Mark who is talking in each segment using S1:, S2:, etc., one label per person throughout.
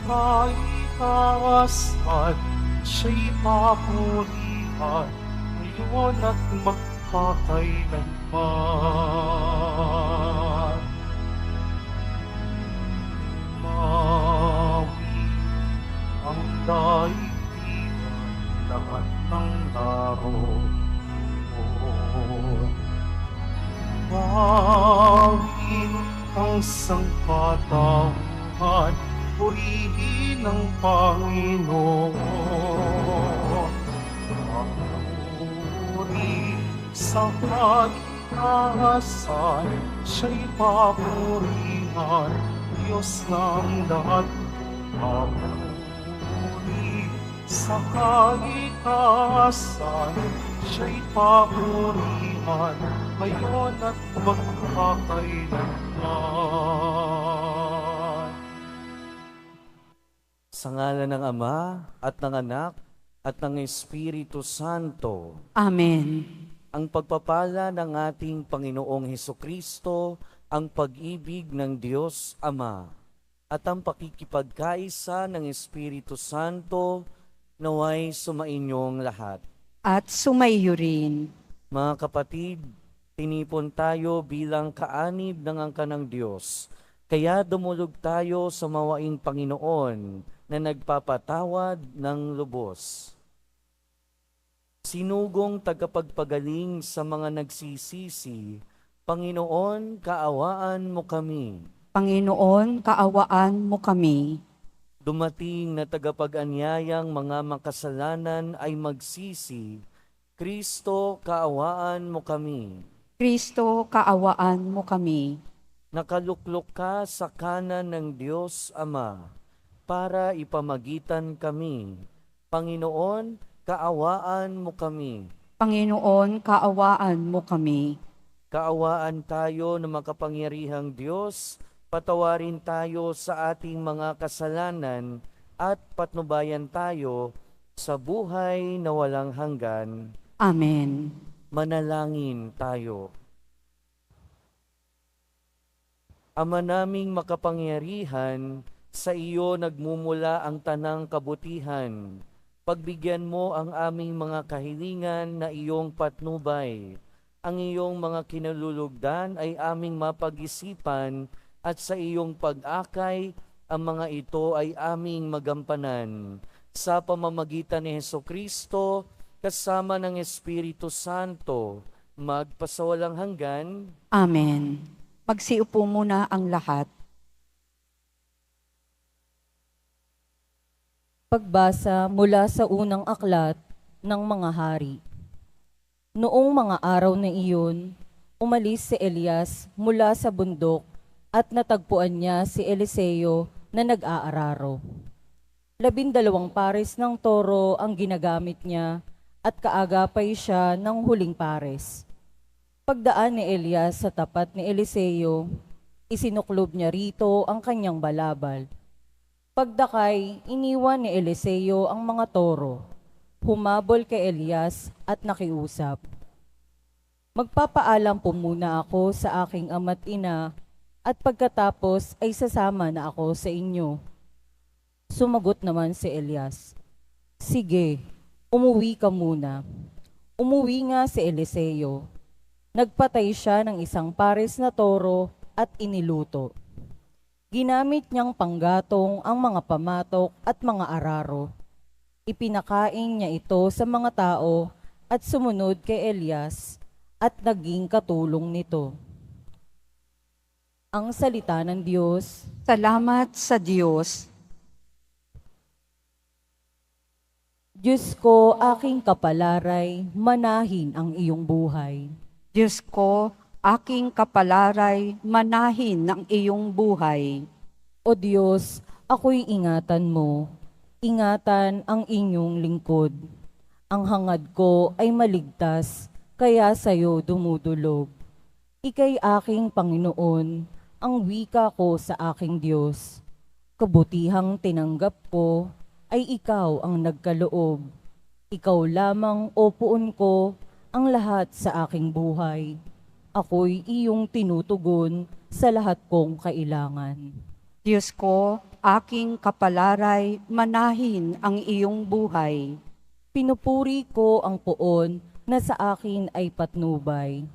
S1: kaitaasan, siya'y papurihan, ngayon at magpakailanman. Mawi ang daigdigan, lahat ng naroon. Mawin ang sangkatauhan, purihin ang Panginoon. Papuri sa kaitaasan, siya'y papurihan, Diyos ng lahat. Papuri sa kaitaasan, siya'y papurihan, ngayon at magpakailanman.
S2: Sa ngalan ng Ama at ng Anak at ng Espiritu Santo.
S3: Amen.
S2: Ang pagpapala ng ating Panginoong Hesukristo, ang pag-ibig ng Diyos Ama, at ang pakikipagkaisa ng Espiritu Santo naway sumainyong lahat.
S3: At sumaiyo rin.
S2: Mga kapatid, tinipon tayo bilang kaanib ng angkan ng Diyos. Kaya dumulog tayo sa mawaing Panginoon na nagpapatawad ng lubos. Sinugong tagapagpagaling sa mga nagsisisi, Panginoon, kaawaan mo kami.
S3: Panginoon, kaawaan mo kami.
S2: Dumating na tagapag-anyayang mga makasalanan ay magsisi, Kristo, kaawaan mo kami.
S3: Kristo, kaawaan mo kami.
S2: Nakaluklok ka sa kanan ng Diyos Ama para ipamagitan kami. Panginoon, kaawaan mo kami.
S3: Panginoon, kaawaan mo kami.
S2: Kaawaan tayo ng makapangyarihang Diyos, patawarin tayo sa ating mga kasalanan at patnubayan tayo sa buhay na walang hanggan.
S3: Amen.
S2: Manalangin tayo. Ama naming makapangyarihan, sa iyo nagmumula ang tanang kabutihan. Pagbigyan mo ang aming mga kahilingan na iyong patnubay. Ang iyong mga kinalulugdan ay aming mapag-isipan at sa iyong pag-akay, ang mga ito ay aming magampanan. Sa pamamagitan ni Hesukristo, kasama ng Espiritu Santo, magpasawalang hanggan.
S3: Amen. Magsiupo muna ang lahat.
S4: Pagbasa mula sa unang aklat ng mga hari. Noong mga araw na iyon, umalis si Elias mula sa bundok at natagpuan niya si Eliseo na nag-aararo. 12 pares ng toro ang ginagamit niya at kaagapay siya ng huling pares. Pagdaan ni Elias sa tapat ni Eliseo, isinuklob niya rito ang kanyang balabal. Pagdakay, iniwan ni Eliseo ang mga toro. Humabol kay Elias at nakiusap. Magpapaalam po muna ako sa aking ama't ina at pagkatapos ay sasama na ako sa inyo. Sumagot naman si Elias, sige, umuwi ka muna. Umuwi nga si Eliseo. Nagpatay siya ng 1 pares na toro at iniluto. Ginamit niyang panggatong ang mga pamatok at mga araro. Ipinakain niya ito sa mga tao at sumunod kay Elias at naging katulong nito. Ang salita ng Diyos.
S3: Salamat sa Diyos.
S4: Diyos ko, aking kapalaray, manahin ang iyong buhay.
S3: Diyos ko, aking kapalaray, manahin ng iyong buhay.
S4: O Diyos, ako'y ingatan mo. Ingatan ang inyong lingkod. Ang hangad ko ay maligtas, kaya sa'yo dumudulog. Ika'y aking Panginoon, ang wika ko sa aking Diyos. Kabutihang tinanggap ko ay ikaw ang nagkaloob. Ikaw lamang, o puon ko, ang lahat sa aking buhay. Ako'y iyong tinutugon sa lahat kong kailangan.
S3: Diyos ko, aking kapalaray, manahin ang iyong buhay.
S4: Pinupuri ko ang poon na sa akin ay patnubay.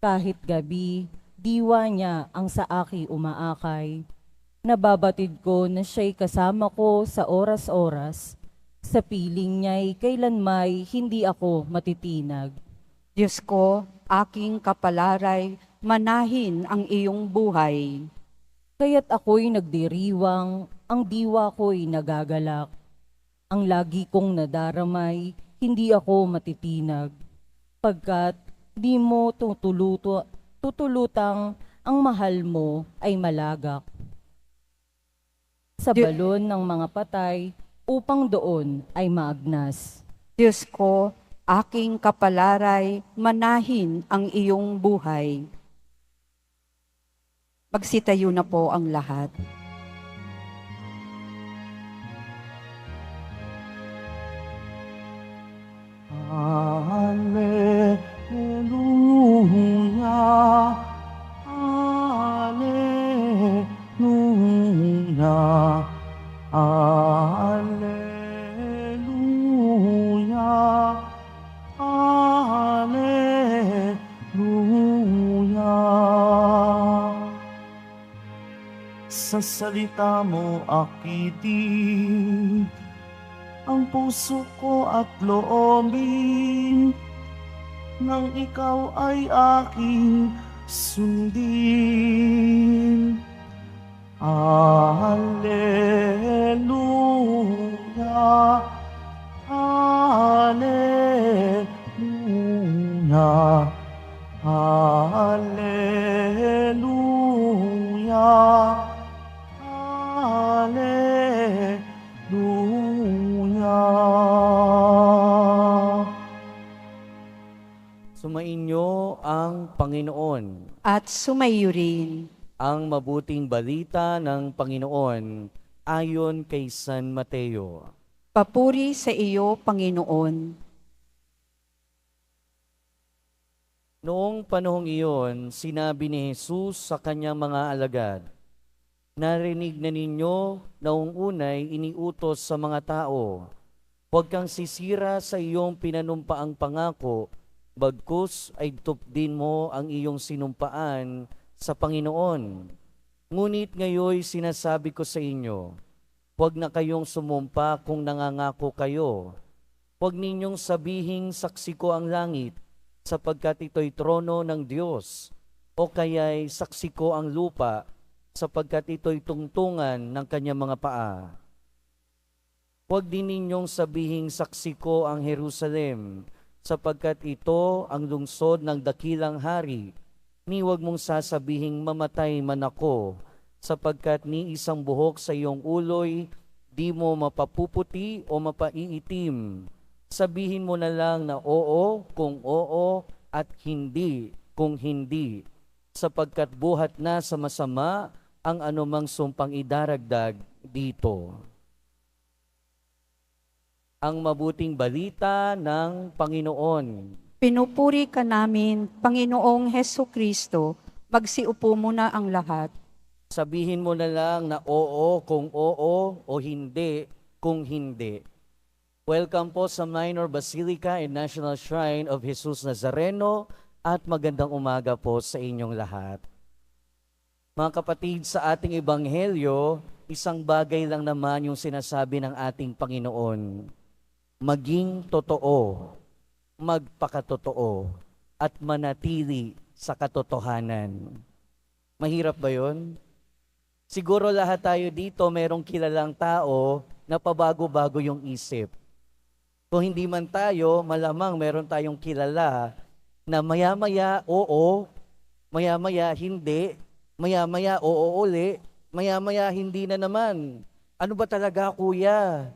S4: Kahit gabi, diwa niya ang sa akin umaakay. Nababatid ko na siya'y kasama ko sa oras-oras. Sa piling niya'y kailanmay hindi ako matitinag.
S3: Diyos ko, aking kapalaray, manahin ang iyong buhay.
S4: Kaya't ako'y nagdiriwang, ang diwa ko'y nagagalak. Ang lagi kong nadaramay, hindi ako matitinag. Pagkat di mo tutulutang ang mahal mo ay malagak. Sa balon ng mga patay, upang doon ay maagnas.
S3: Diyos ko, aking kapalaray, manahin ang iyong buhay. Magsitayo na po ang lahat.
S1: Hallelujah, Hallelujah, Hallelujah, Hallelujah. Sa salita mo akitin ang puso ko at loobin, nang ikaw ay aking sundin. Hallelujah, Hallelujah, Hallelujah, Hallelujah.
S2: Sumainyo ang Panginoon.
S3: At sumayo rin.
S2: Ang mabuting balita ng Panginoon ayon kay San Mateo.
S3: Papuri sa iyo, Panginoon.
S2: Noong panahong iyon, sinabi ni Jesus sa kanyang mga alagad, "Narinig na ninyo noong unay iniutos sa mga tao, huwag kang sisira sa iyong pinanumpaang pangako, bagkus ay tupdin mo ang iyong sinumpaan sa Panginoon. Ngunit ngayon sinasabi ko sa inyo, huwag na kayong sumumpa kung nangangako kayo. Huwag ninyong sabihing saksi ko ang langit, sapagkat ito'y trono ng Diyos, o kaya'y saksi ko ang lupa, sapagkat ito'y tungtungan ng kanyang mga paa. Huwag din ninyong sabihing saksi ko ang Jerusalem, sapagkat ito ang lungsod ng dakilang hari. Ni huwag mong sasabihing mamatay man ako, sapagkat ni isang buhok sa iyong uloy, di mo mapapuputi o mapaiitim. Sabihin mo na lang na oo kung oo at hindi kung hindi, sapagkat buhat na sa masama ang anumang sumpang idaragdag dito." Ang mabuting balita ng Panginoon.
S3: Pinupuri ka namin, Panginoong Heso Kristo. Magsiupo muna ang lahat.
S2: Sabihin mo na lang na oo kung oo o hindi kung hindi. Welcome po sa Minor Basilica and National Shrine of Jesus Nazareno at magandang umaga po sa inyong lahat. Mga kapatid, sa ating ebanghelyo, isang bagay lang naman yung sinasabi ng ating Panginoon. Maging totoo, magpakatotoo, at manatili sa katotohanan. Mahirap ba yun? Siguro lahat tayo dito merong kilalang tao na pabago-bago yung isip. Kung hindi man tayo, malamang meron tayong kilala na maya-maya oo, maya-maya hindi, maya-maya oo uli, maya-maya hindi na naman. Ano ba talaga, kuya?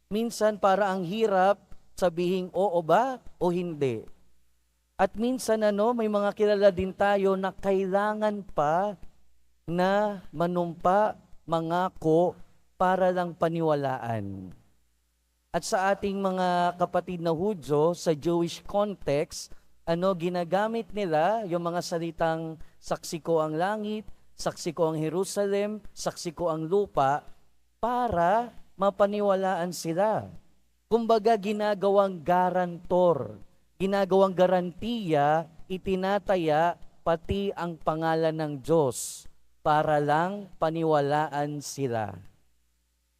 S2: Minsan para ang hirap sabihing oo ba o hindi. At minsan may mga kilala din tayo na kailangan pa na manumpa, mangako para lang paniwalaan. At sa ating mga kapatid na Hudyo, sa Jewish context, ginagamit nila yung mga salitang saksi ko ang langit, saksi ko ang Jerusalem, saksi ko ang lupa, para mapaniwalaan sila. Kumbaga ginagawang garantor, ginagawang garantiya, itinataya pati ang pangalan ng Diyos para lang paniwalaan sila.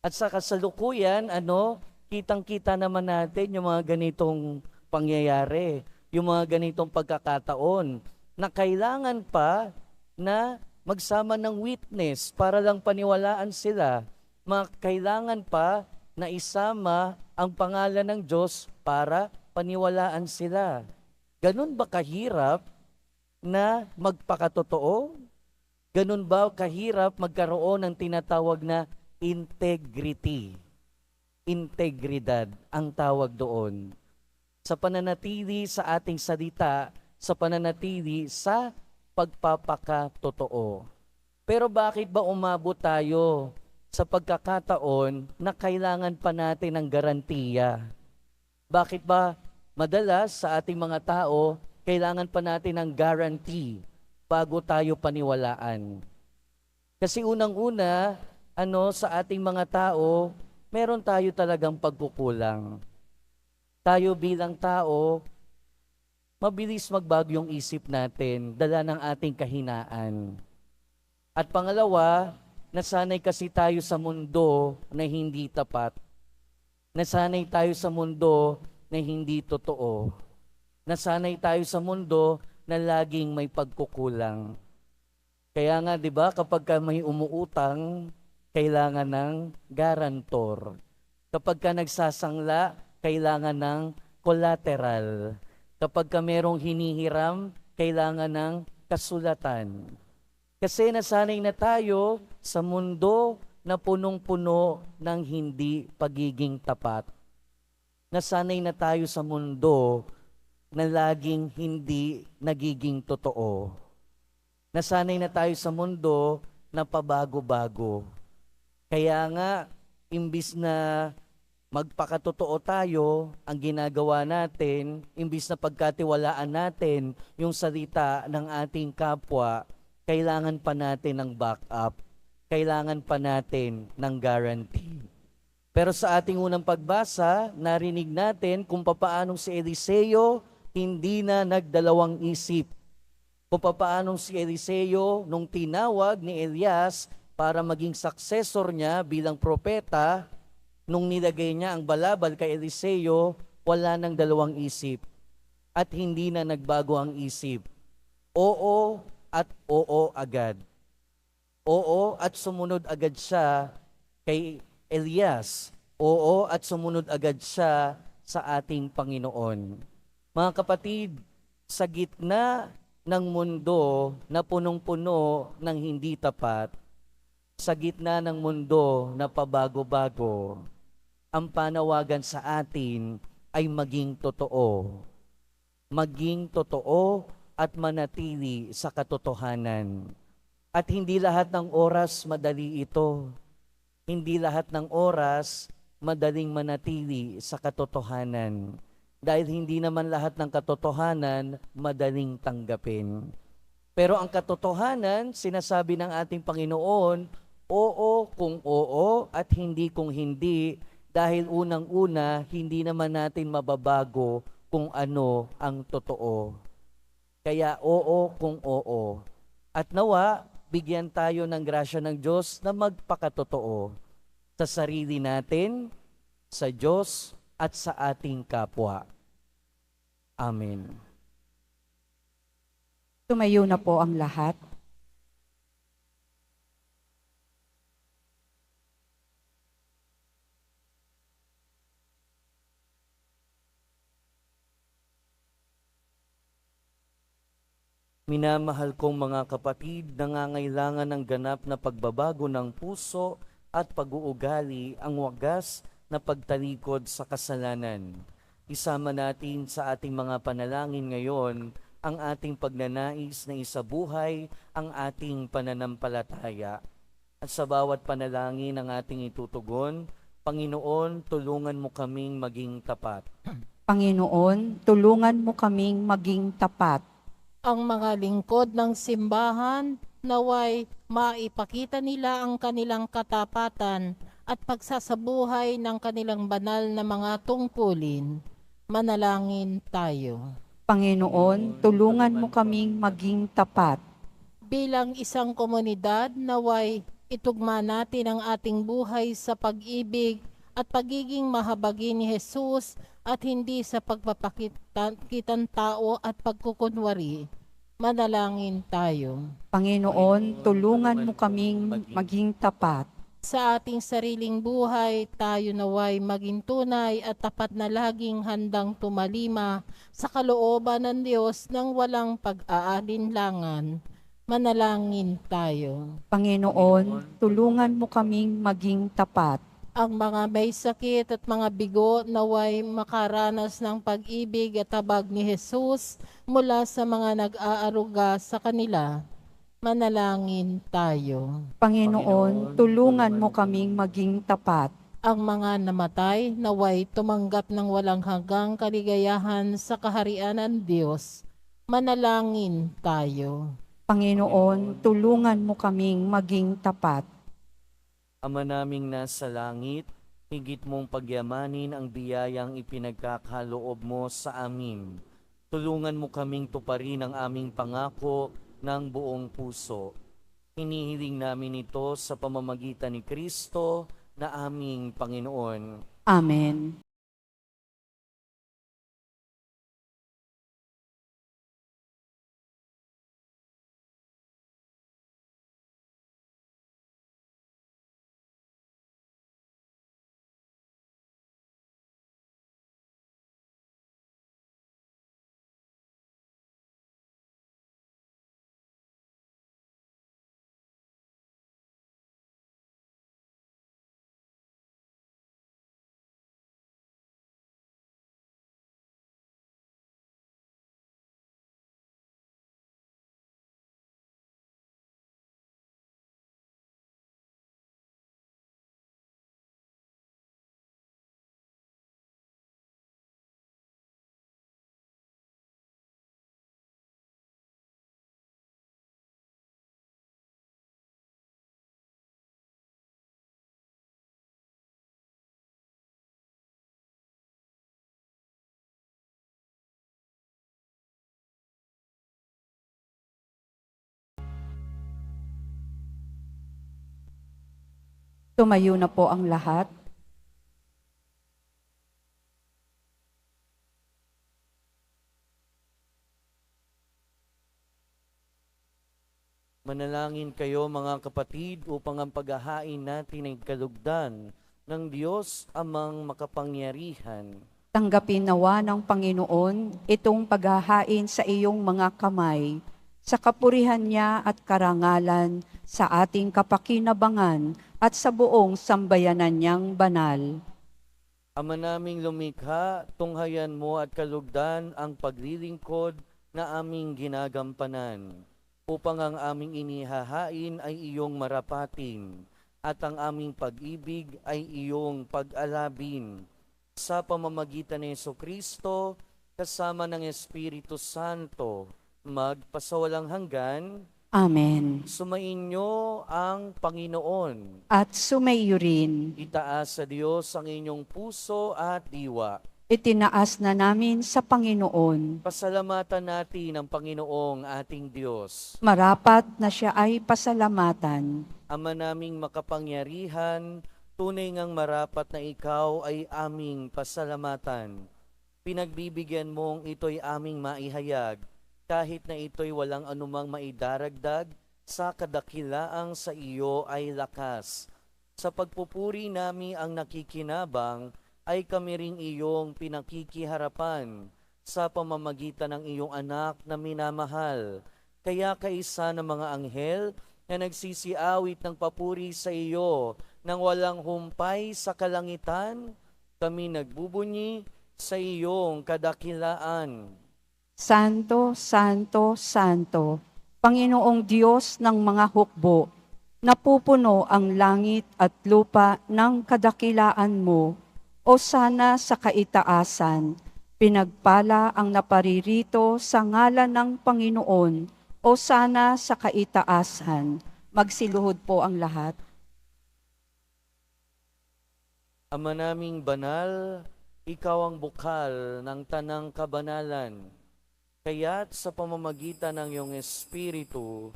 S2: At sa kasalukuyan, kitang-kita naman natin yung mga ganitong pangyayari, yung mga ganitong pagkakataon na kailangan pa na magsama ng witness para lang paniwalaan sila. Kailangan pa na isama ang pangalan ng Diyos para paniwalaan sila. Ganun ba kahirap na magpakatotoo? Ganun ba kahirap magkaroon ng tinatawag na integrity? Integridad ang tawag doon. Sa pananatili sa ating salita, sa pananatili sa pagpapakatotoo. Pero bakit ba umabot tayo sa pagkakataon na kailangan pa natin ng garantiya? Bakit ba madalas sa ating mga tao, kailangan pa natin ng guarantee bago tayo paniwalaan? Kasi unang-una, sa ating mga tao, meron tayo talagang pagkukulang. Tayo bilang tao, mabilis magbago yung isip natin, dala ng ating kahinaan. At pangalawa, nasanay kasi tayo sa mundo na hindi tapat. Nasanay tayo sa mundo na hindi totoo. Nasanay tayo sa mundo na laging may pagkukulang. Kaya nga, di ba, kapag may umuutang, kailangan ng garantor. Kapag ka nagsasangla, kailangan ng collateral. Kapag ka merong hinihiram, kailangan ng kasulatan. Kasi nasanay na tayo sa mundo na punong-puno ng hindi pagiging tapat. Nasanay na tayo sa mundo na laging hindi nagiging totoo. Nasanay na tayo sa mundo na pabago-bago. Kaya nga, imbis na magpakatotoo tayo, ang ginagawa natin, imbis na pagkatiwalaan natin yung salita ng ating kapwa, kailangan pa natin ng backup. Kailangan pa natin ng guarantee. Pero sa ating unang pagbasa, narinig natin kung papaanong si Eliseo hindi na nagdalawang isip. Kung papaanong si Eliseo nung tinawag ni Elias para maging successor niya bilang propeta, nung nilagay niya ang balabal kay Eliseo, wala nang dalawang isip. At hindi na nagbago ang isip. Oo at oo agad. Oo at sumunod agad siya kay Elias. Oo at sumunod agad siya sa ating Panginoon. Mga kapatid, sa gitna ng mundo na punong-puno ng hindi tapat, sa gitna ng mundo na pabago-bago, ang panawagan sa atin ay maging totoo. Maging totoo at manatili sa katotohanan. At hindi lahat ng oras madali ito. Hindi lahat ng oras madaling manatili sa katotohanan. Dahil hindi naman lahat ng katotohanan madaling tanggapin. Pero ang katotohanan, sinasabi ng ating Panginoon, oo kung oo at hindi kung hindi, dahil unang-una, hindi naman natin mababago kung ano ang totoo. Kaya oo kung oo. At nawa, bigyan tayo ng grasya ng Diyos na magpakatotoo sa sarili natin, sa Diyos, at sa ating kapwa. Amen.
S3: Tumayo na po ang lahat.
S2: Minamahal kong mga kapatid, nangangailangan ng ganap na pagbabago ng puso at pag-uugali ang wagas na pagtalikod sa kasalanan. Isama natin sa ating mga panalangin ngayon ang ating pagnanais na isabuhay ang ating pananampalataya. At sa bawat panalangin ang ating itutugon, Panginoon, tulungan mo kaming maging tapat.
S3: Panginoon, tulungan mo kaming maging tapat.
S5: Ang mga lingkod ng simbahan naway maipakita nila ang kanilang katapatan at pagsasabuhay ng kanilang banal na mga tungkulin. Manalangin tayo.
S3: Panginoon, tulungan mo kaming maging tapat.
S5: Bilang isang komunidad, naway itugma natin ang ating buhay sa pag-ibig at pagiging mahabagin ni Jesus at hindi sa pagpapakitang tao at pagkukunwari. Manalangin tayo.
S3: Panginoon, tulungan mo kaming maging tapat.
S5: Sa ating sariling buhay, tayo naway maging tunay at tapat na laging handang tumalima sa kalooban ng Diyos nang walang pag-aalinlangan. Manalangin tayo.
S3: Panginoon, tulungan mo kaming maging tapat.
S5: Ang mga may sakit at mga bigo naway makaranas ng pag-ibig at habag ni Jesus mula sa mga nag-aaruga sa kanila. Manalangin tayo.
S3: Panginoon, tulungan mo kaming maging tapat.
S5: Ang mga namatay naway tumanggap ng walang hanggang kaligayahan sa kaharian ng Diyos. Manalangin tayo.
S3: Panginoon, tulungan mo kaming maging tapat.
S2: Ama naming nasa langit, higit mong pagyamanin ang biyayang ipinagkakaloob mo sa amin. Tulungan mo kaming tuparin ang aming pangako ng buong puso. Hinihiling namin ito sa pamamagitan ni Kristo na aming Panginoon.
S3: Amen. Tumayo na po ang lahat.
S2: Manalangin kayo mga kapatid upang ang paghahain natin ay kalugdan ng Diyos amang makapangyarihan.
S3: Tanggapin nawa ng Panginoon itong paghahain sa iyong mga kamay, sa kapurihan niya at karangalan, sa ating kapakinabangan at sa buong sambayanan niyang banal.
S2: Ama naming lumikha, tunghayan mo at kalugdan ang paglilingkod na aming ginagampanan, upang ang aming inihahain ay iyong marapating, at ang aming pag-ibig ay iyong pag-alabin. Sa pamamagitan ni Jesucristo, kasama ng Espiritu Santo, magpasawalang hanggan.
S3: Amen.
S2: Sumainyo ang Panginoon.
S3: At sumaiyo rin,
S2: Itaas sa Diyos ang inyong puso at diwa.
S3: itinaas na namin sa Panginoon.
S2: Pasalamatan natin ang Panginoong ating Diyos.
S3: Marapat na siya ay pasalamatan.
S2: Ama naming makapangyarihan, tunay ngang marapat na ikaw ay aming pasalamatan. Pinagbibigyan mong ito'y aming maihayag, kahit na ito'y walang anumang maidaragdag, sa kadakilaang sa iyo ay lakas. Sa pagpupuri nami ang nakikinabang, ay kami ring iyong pinakikiharapan sa pamamagitan ng iyong anak na minamahal. Kaya kaisa ng mga anghel na nagsisiawit ng papuri sa iyo nang walang humpay sa kalangitan, kami nagbubunyi sa iyong kadakilaan.
S3: Santo, Santo, Santo, Panginoong Diyos ng mga hukbo, napupuno ang langit at lupa ng kadakilaan mo. O sana sa kaitaasan, pinagpala ang naparirito sa ngalan ng Panginoon. O sana sa kaitaasan, magsiluhod po ang lahat.
S2: Ama naming banal, ikaw ang bukal ng tanang kabanalan. Kaya't sa pamamagitan ng iyong Espiritu,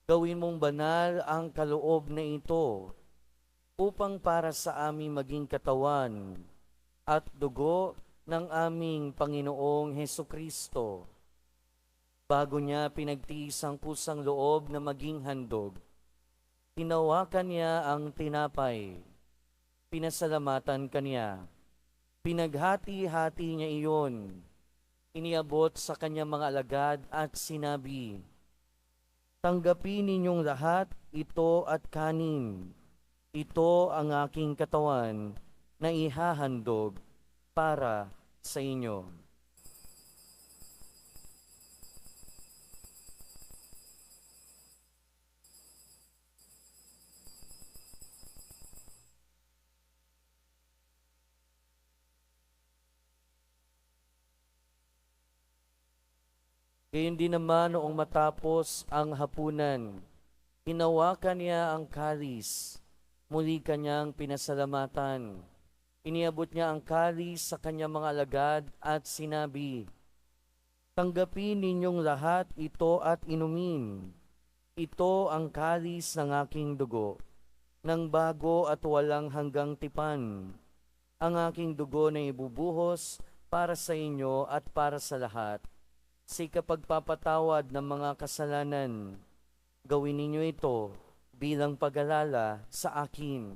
S2: gawin mong banal ang kaloob na ito upang para sa aming maging katawan at dugo ng aming Panginoong Hesukristo. Bago niya pinagtiis ang kusang loob na maging handog, hinawakan niya ang tinapay, pinasalamatan kaniya, pinaghati-hati niya iyon, iniabot sa kanyang mga alagad at sinabi, "Tanggapin ninyong lahat ito at kanin. Ito ang aking katawan na ihahandog para sa inyo." Gayon din naman noong matapos ang hapunan, hinawakan niya ang kalis, muli kanyang pinasalamatan. Iniabot niya ang kalis sa kanyang mga alagad at sinabi, "Tanggapin ninyong lahat ito at inumin. Ito ang kalis ng aking dugo, ng bago at walang hanggang tipan. Ang aking dugo na ibubuhos para sa inyo at para sa lahat. Sa ikapagpapatawad ng mga kasalanan, gawin ninyo ito bilang pag-alala sa akin."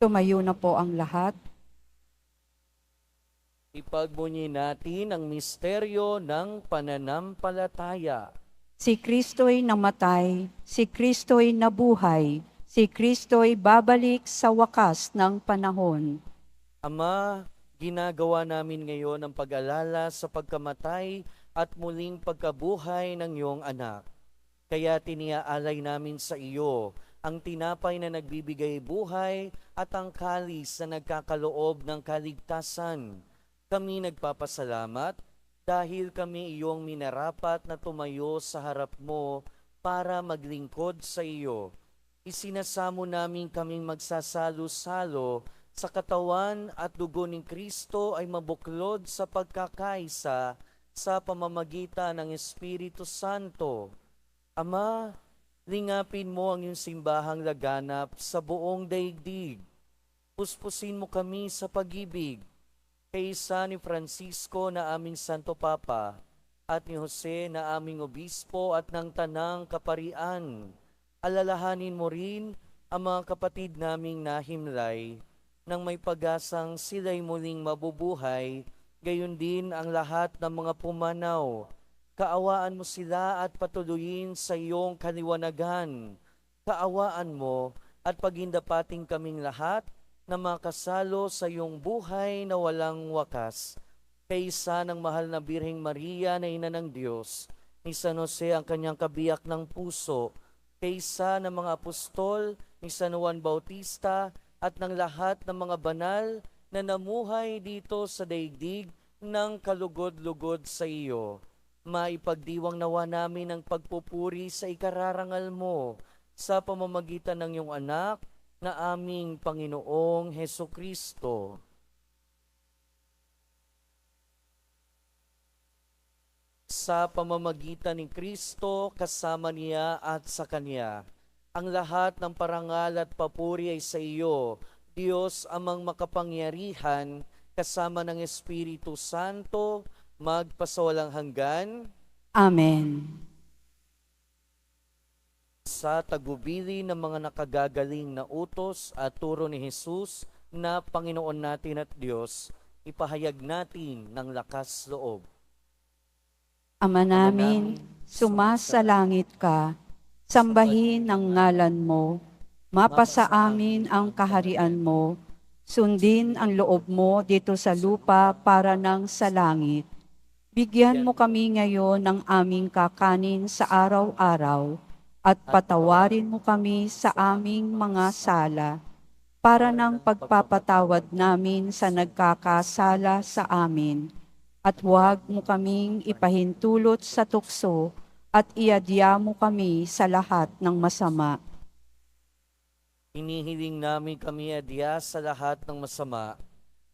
S3: Tumayo na po ang lahat.
S2: Ipagbunyi natin ang misteryo ng pananampalataya.
S3: Si Kristo'y namatay, si Kristo'y nabuhay, si Kristo'y babalik sa wakas ng panahon.
S2: Ama, ginagawa namin ngayon ang pag-alala sa pagkamatay at muling pagkabuhay ng iyong anak. Kaya tiniaalay namin sa iyo ang tinapay na nagbibigay buhay at ang kalis na nagkakaloob ng kaligtasan. Kami nagpapasalamat dahil kami iyong minarapat na tumayo sa harap mo para maglingkod sa iyo. Isinasamo namin kaming magsasalo-salo sa katawan at dugo ni Kristo ay mabuklod sa pagkakaisa sa pamamagitan ng Espiritu Santo. Ama, lingapin mo ang iyong simbahang laganap sa buong daigdig. Puspusin mo kami sa pag-ibig, kaysa ni Francisco na aming Santo Papa at ni Jose na aming Obispo at ng Tanang Kaparian. Alalahanin mo rin ang mga kapatid naming nahimlay nang may pag-asang sila'y muling mabubuhay, gayon din ang lahat ng mga pumanaw. Kaawaan mo sila at patuloyin sa iyong kaliwanagan. Kaawaan mo at pagindapating kaming lahat na makasalo sa iyong buhay na walang wakas. Kaysa ng mahal na Birheng Maria na Ina ng Diyos, ni San Jose ang kanyang kabiyak ng puso, kaysa ng mga apostol, ni San Juan Bautista, at ng lahat ng mga banal na namuhay dito sa daigdig ng kalugod-lugod sa iyo. Maipagdiwang nawa namin ang pagpupuri sa ikararangal mo sa pamamagitan ng iyong anak na aming Panginoong Hesukristo. Sa pamamagitan ni Kristo, kasama niya at sa Kanya, ang lahat ng parangal at papuri ay sa iyo, Diyos amang makapangyarihan, kasama ng Espiritu Santo, magpasawalang hanggan.
S3: Amen.
S2: Sa tagubili ng mga nakagagaling na utos at turo ni Jesus na Panginoon natin at Diyos, ipahayag natin ng lakas loob.
S3: Ama namin, sumasalangit ka, sambahin ang ngalan mo, mapasa amin ang kaharian mo, sundin ang loob mo dito sa lupa para ng sa langit. Bigyan mo kami ngayon ng aming kakanin sa araw-araw, at patawarin mo kami sa aming mga sala, para ng pagpapatawad namin sa nagkakasala sa amin. At huwag mo kaming ipahintulot sa tukso at iadya mo kami sa lahat ng masama.
S2: Hinihiling namin kami adya sa lahat ng masama,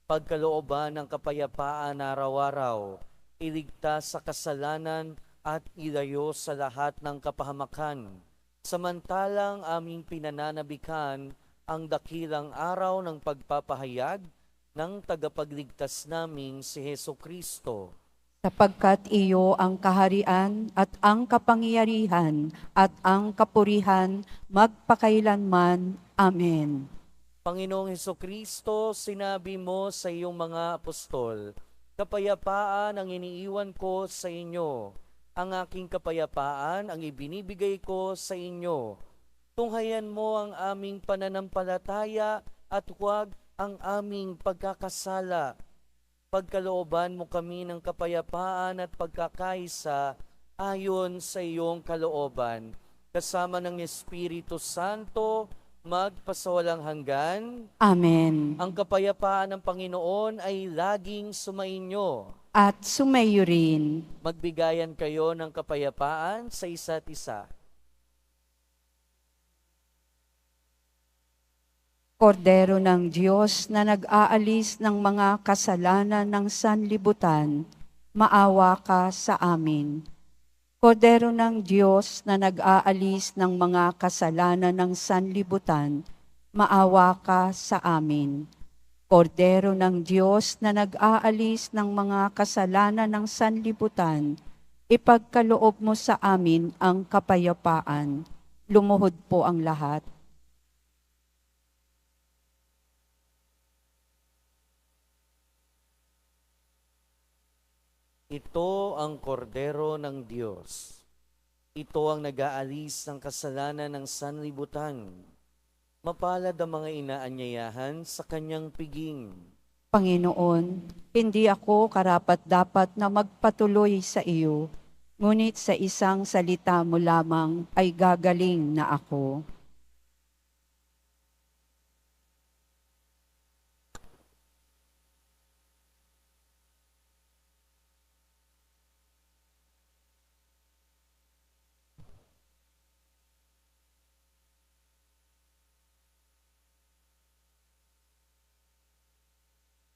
S2: pagkalooban ng kapayapaan araw-araw, iligtas sa kasalanan at ilayo sa lahat ng kapahamakan. Samantalang aming pinananabikan ang dakilang araw ng pagpapahayag ng tagapagligtas naming si Heso Kristo.
S3: Sapagkat iyo ang kaharian at ang kapangyarihan at ang kapurihan magpakailanman. Amen.
S2: Panginoong Heso Kristo, sinabi mo sa iyong mga apostol, kapayapaan ang iniiwan ko sa inyo, ang aking kapayapaan ang ibinibigay ko sa inyo. Tunghayan mo ang aming pananampalataya at huwag ang aming pagkakasala. Pagkalooban mo kami ng kapayapaan at pagkakaisa ayon sa iyong kalooban. Kasama ng Espiritu Santo, magpasawalang hanggan.
S3: Amen.
S2: Ang kapayapaan ng Panginoon ay laging sumainyo.
S3: At sumayo rin.
S2: Magbigayan kayo ng kapayapaan sa isa't isa.
S3: Kordero ng Diyos na nag-aalis ng mga kasalanan ng sanlibutan, maawa ka sa amin. Kordero ng Diyos na nag-aalis ng mga kasalanan ng sanlibutan, maawa ka sa amin. Kordero ng Diyos na nag-aalis ng mga kasalanan ng sanlibutan, ipagkaloob mo sa amin ang kapayapaan. Lumuhod po ang lahat.
S2: Ito ang kordero ng Diyos. Ito ang nag-aalis ng kasalanan ng sanlibutan. Mapalad ang mga inaanyayahan sa kanyang piging.
S3: Panginoon, hindi ako karapat-dapat na magpatuloy sa iyo, ngunit sa isang salita mo lamang ay gagaling na ako.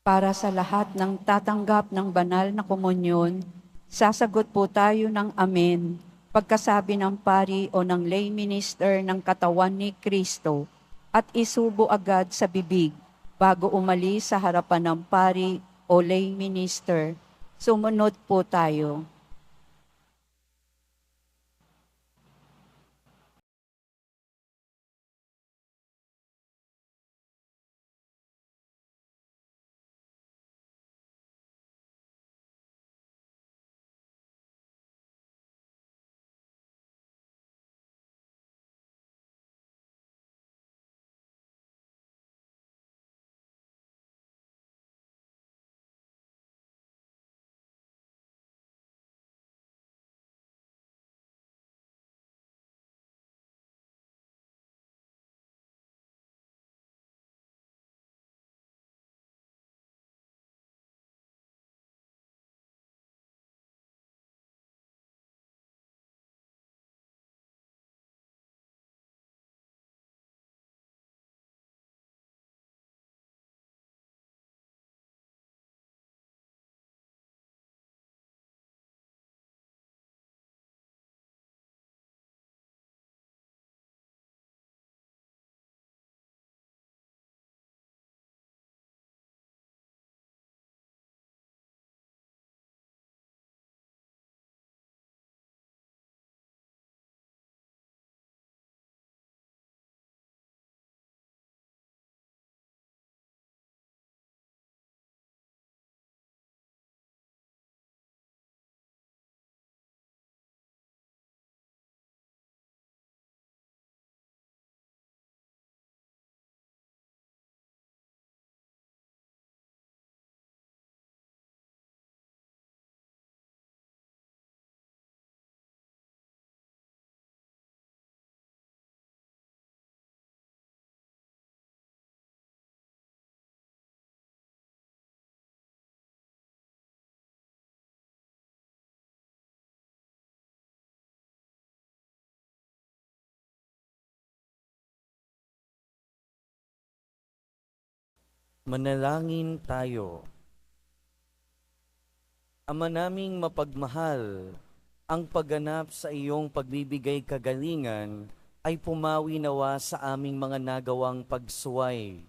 S3: Para sa lahat ng tatanggap ng banal na komunyon, sasagot po tayo ng amen pagkasabi ng pari o ng lay minister ng katawan ni Kristo at isubo agad sa bibig bago umalis sa harapan ng pari o lay minister. Sumunod po tayo.
S2: Manalangin tayo. Ama naming mapagmahal, ang pagganap sa iyong pagbibigay kagalingan ay pumawi nawa sa aming mga nagawang pagsuway,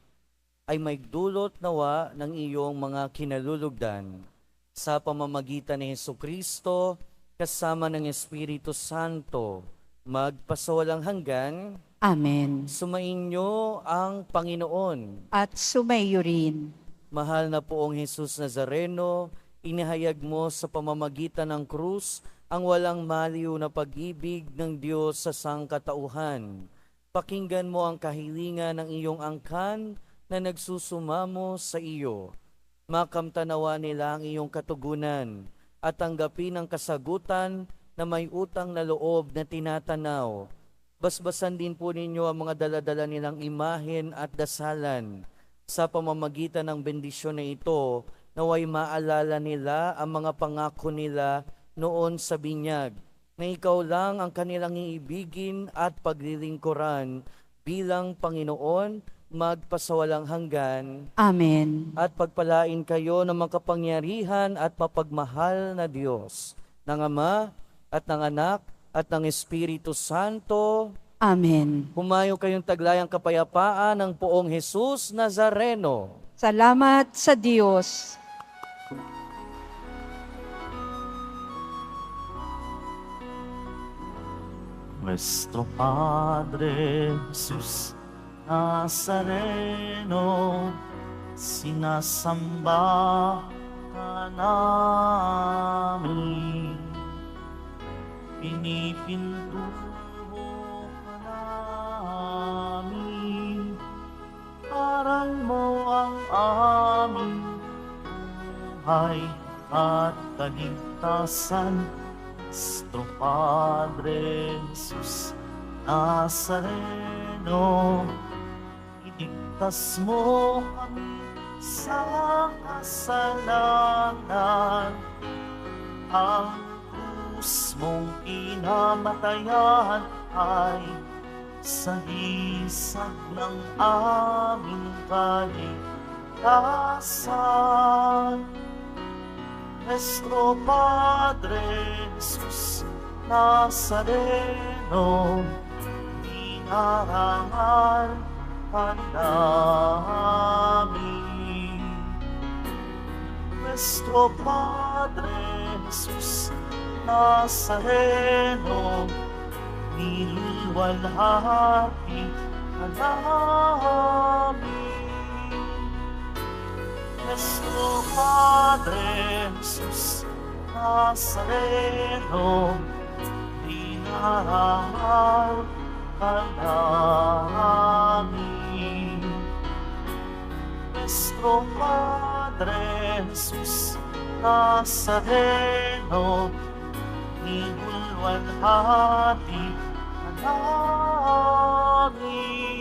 S2: ay maigdulot nawa ng iyong mga kinalulugdan sa pamamagitan ni Hesukristo kasama ng Espiritu Santo, magpasawalang hanggan.
S3: Amen.
S2: Sumainyo ang Panginoon.
S3: At sumayo rin.
S2: Mahal na poong Jesus Nazareno, inihayag mo sa pamamagitan ng krus ang walang maliw na pag-ibig ng Diyos sa sangkatauhan. Pakinggan mo ang kahilingan ng iyong angkan na nagsusumamo sa iyo. Makamtanawa nila ang iyong katugunan at tanggapin ang kasagutan na may utang na loob na tinatanaw. Basbasan din po ninyo ang mga daladala nilang imahen at dasalan. Sa pamamagitan ng bendisyon na ito, naway maalala nila ang mga pangako nila noon sa binyag, na ikaw lang ang kanilang iibigin at paglilingkuran bilang Panginoon, magpasawalang hanggan.
S3: Amen.
S2: At pagpalain kayo ng makapangyarihan at mapagmahal na Diyos, ng Ama at ng Anak at ng Espiritu Santo.
S3: Amen.
S2: Humayo kayong taglayang kapayapaan ng poong Jesus Nazareno.
S3: Salamat sa Diyos.
S1: Nuestro Padre Jesus Nazareno, sinasamba ka namin. Pinipintuho ka namin, aral mo ang aming buhay at kaligtasan. Nuestro Padre Jesus Nazareno, iligtas mo kami sa kasalanan. Ang krus mong pinamatayan ay sagisag ng aming kaligtasan. Nuestro Padre Jesus Nazareno, dinarangal ka namin. Nuestro Padre Jesus Nazareno, nilulwalhati ka namin. Nuestro Padre Jesus Nazareno, dinarangal ka namin. Nuestro Padre Jesus Nazareno, nilulwalhati ka namin.